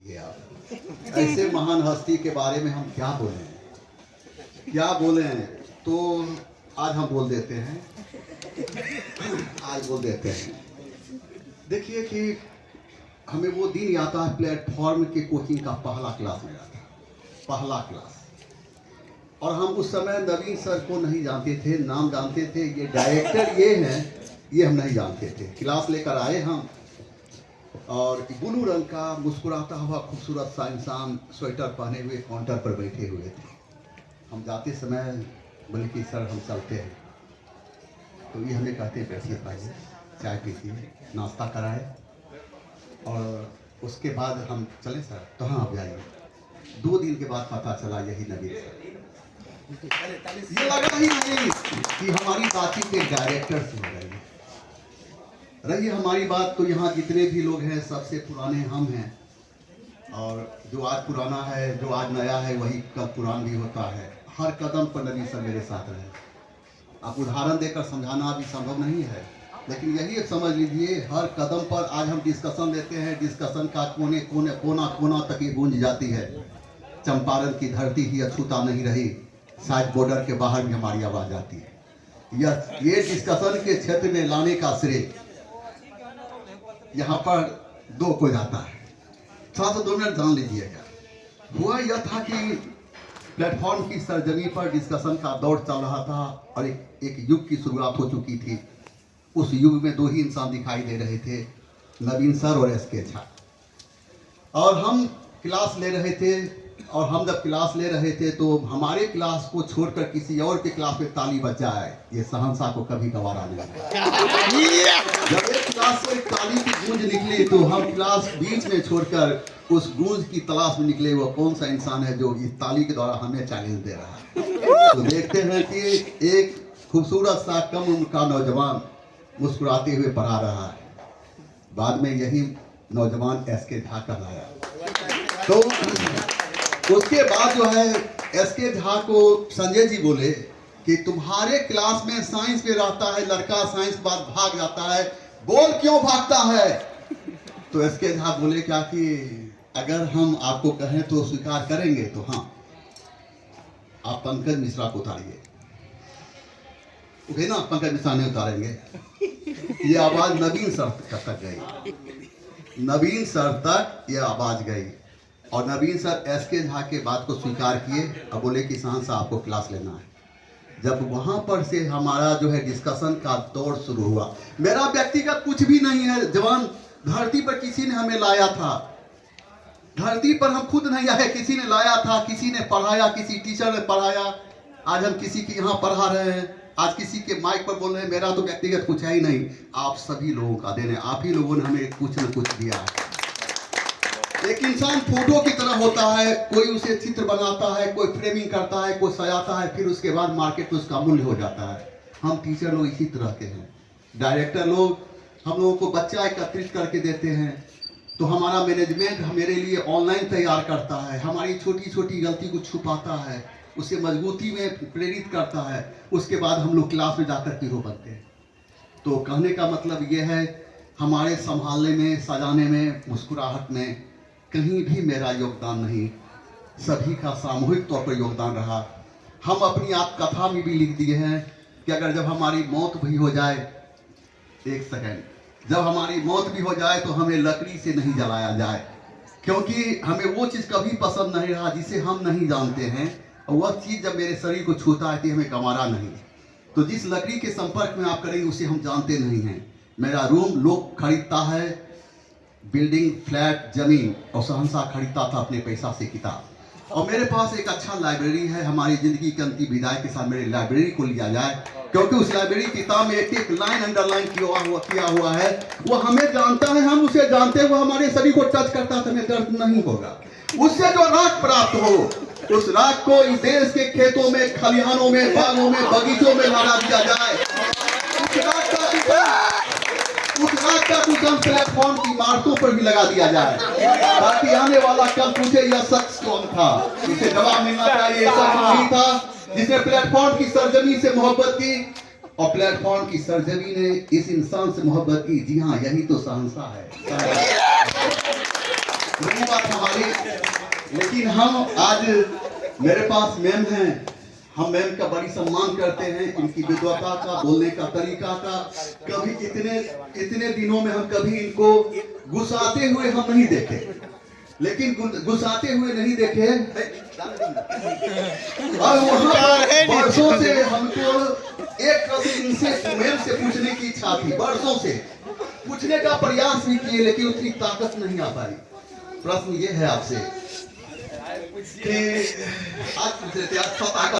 ऐसे महान हस्ती के बारे में हम क्या बोलें तो आज हम बोल देते हैं। देखिए कि हमें वो दिन याद आता है प्लेटफॉर्म के कोचिंग का पहला क्लास मेरा था, पहला क्लास। और हम उस समय नवीन सर को नहीं जानते थे, नाम जानते थे ये डायरेक्टर ये हैं, ये हम नहीं जानते थे। क्लास लेकर आए हम और ब्लू रंग का मुस्कुराता हुआ खूबसूरत सा इंसान स्वेटर पहने हुए काउंटर पर बैठे हुए थे। हम जाते समय बोले कि सर हम चलते हैं, तो ये हमें कहते बैठिए, पाइए चाय पीजिए, नाश्ता कराए और उसके बाद हम चले सर। तो हाँ आप जाइए। 2 दिन के बाद पता चला यही नवीन सर। ये लगा ही नहीं कि हमारी बातचीत एक डायरेक्टर से हो रही है। रही हमारी बात तो यहाँ जितने भी लोग हैं सबसे पुराने हम हैं, और जो आज पुराना है, जो आज नया है, वही कल पुरान भी होता है। हर कदम पर नबी सर मेरे साथ रहे। आप उदाहरण देकर समझाना भी संभव नहीं है, लेकिन यही समझ लीजिए हर कदम पर आज हम डिस्कशन लेते हैं, डिस्कशन का कोने कोने कोना कोना तक ही गूंज जाती है। चंपारण की धरती ही अछूता नहीं रही, शायद बॉर्डर के बाहर भी हमारी आवाज आती है। ये डिस्कशन के क्षेत्र में लाने का श्रेय यहाँ पर 2 को जाता है। थोड़ा सा 2 मिनट जान लीजिएगा। हुआ यह था कि प्लेटफॉर्म की सरजमी पर डिस्कशन का दौर चल रहा था और एक युग की शुरुआत हो चुकी थी। उस युग में 2 ही इंसान दिखाई दे रहे थे, नवीन सर और एसके झा। और हम क्लास ले रहे थे, और हम जब क्लास ले रहे थे तो हमारे क्लास को छोड़कर किसी और के क्लास में ताली बजाए, ये शहंशाह को कभी गवारा नहीं है। जब एक क्लास से ताली की गूंज निकली तो हम क्लास बीच में छोड़कर उस गूंज की तलाश में निकले। वो कौन सा इंसान है जो इस ताली के द्वारा हमें चैलेंज दे रहा है। तो देखते हैं कि एक खूबसूरत सा कम उम्र का नौजवान मुस्कुराते हुए पढ़ा रहा है। बाद में यही नौजवान एसके झा कहलाया। तो उसके बाद जो है एसके झा को संजय जी बोले कि तुम्हारे क्लास में साइंस में रहता है लड़का, साइंस बाद भाग जाता है, बोल क्यों भागता है। तो एसके झा बोले क्या कि अगर हम आपको कहें तो स्वीकार करेंगे। तो हाँ, आप पंकज मिश्रा को उतारिए। ना पंकज मिश्रा नहीं उतारेंगे। ये आवाज नवीन सर तक गई, नवीन सर तक ये आवाज गई और नवीन सर एसके झा के बात को स्वीकार किए और बोले कि शहंशाह आपको क्लास लेना है। जब वहां पर से हमारा जो है डिस्कशन का दौर शुरू हुआ, मेरा व्यक्तिगत कुछ भी नहीं है जवान, धरती पर किसी ने हमें लाया था, धरती पर हम खुद नहीं आए, किसी ने लाया था, किसी ने पढ़ाया, किसी टीचर ने पढ़ाया। आज हम किसी के यहाँ पढ़ा रहे हैं, आज किसी के माइक पर बोल रहे हैं। मेरा तो व्यक्तिगत कुछ है ही नहीं, आप सभी लोगों का देन है। आप ही लोगों ने हमें कुछ न कुछ दिया है। एक इंसान फोटो की तरह होता है, कोई उसे चित्र बनाता है, कोई फ्रेमिंग करता है, कोई सजाता है, फिर उसके बाद मार्केट में उसका मूल्य हो जाता है। हम टीचर लोग इसी तरह के हैं। डायरेक्टर लोग हम लोगों को बच्चा एकत्रित करके देते हैं, तो हमारा मैनेजमेंट मेरे लिए ऑनलाइन तैयार करता है, हमारी छोटी छोटी गलती को छुपाता है, उसे मजबूती में प्रेरित करता है। उसके बाद हम लोग क्लास में जाकर हीरो बनते हैं। तो कहने का मतलब ये है, हमारे संभालने में, सजाने में, मुस्कुराहट में कहीं भी मेरा योगदान नहीं, सभी का सामूहिक तौर पर योगदान रहा। हम अपनी आत्मकथा में भी लिख दिए हैं कि अगर जब हमारी मौत भी हो जाए, एक सेकंड, जब हमारी मौत भी हो जाए तो हमें लकड़ी से नहीं जलाया जाए, क्योंकि हमें वो चीज़ कभी पसंद नहीं रहा जिसे हम नहीं जानते हैं। और वह चीज़ जब मेरे शरीर को छूता है तो हमें गंवारा नहीं। तो जिस लकड़ी के संपर्क में आप करेंगे उसे हम जानते नहीं हैं। मेरा रूम लोग खरीदता है, बिल्डिंग, फ्लैट, जमीन, और शहंशाह खरीदता था अपने पैसा से किताब। और मेरे पास एक अच्छा लाइब्रेरी है। हमारी जिंदगी की अंतिम विदाई के साथ मेरी लाइब्रेरी को लिया जाए, क्योंकि उस लाइब्रेरी किताब में एक लाइन अंडरलाइन किया हुआ है। वो हमें जानता है, हम उसे जानते हुए हमारे शरीर को टच करता है, हमें दर्द नहीं होगा। उससे जो राख प्राप्त हो, उस राख को इस देश के खेतों में, खलिहानों में, बागों में, बगीचों में लगा दिया जाए। उस राख का दूषण प्लेटफॉर्म की इमारतों पर भी लगा दिया जाए, ताकि आने वाला कल पूछे यह शख्स कौन था। इसे जवाब मिलना चाहिए, शख्स नहीं था जिसने प्लेटफॉर्म की सरजमी से मोहब्बत की, और प्लेटफॉर्म की सरजमी ने इस इंसान से मोहब्बत की। जी हाँ, यही तो शहंशाह है। नहीं बात हमारी। लेकिन हम आज मेरे पास मैम हैं, हम मैम का बड़ी सम्मान करते हैं, इनकी विद्वता का, बोलने का तरीका का। कभी इतने दिनों में हम कभी इनको गुस्साते हुए हम नहीं देखे, लेकिन गुस्साते हुए नहीं देखे। और वहाँ वर्षों से हमको एक कभी इनसे मैम से पूछने की इच्छा थी, वर्षों से पूछने का प्रयास भी किए, लेकिन उतनी ताकत नहीं आ पाई। प्रश्न ये है आपसे कि आज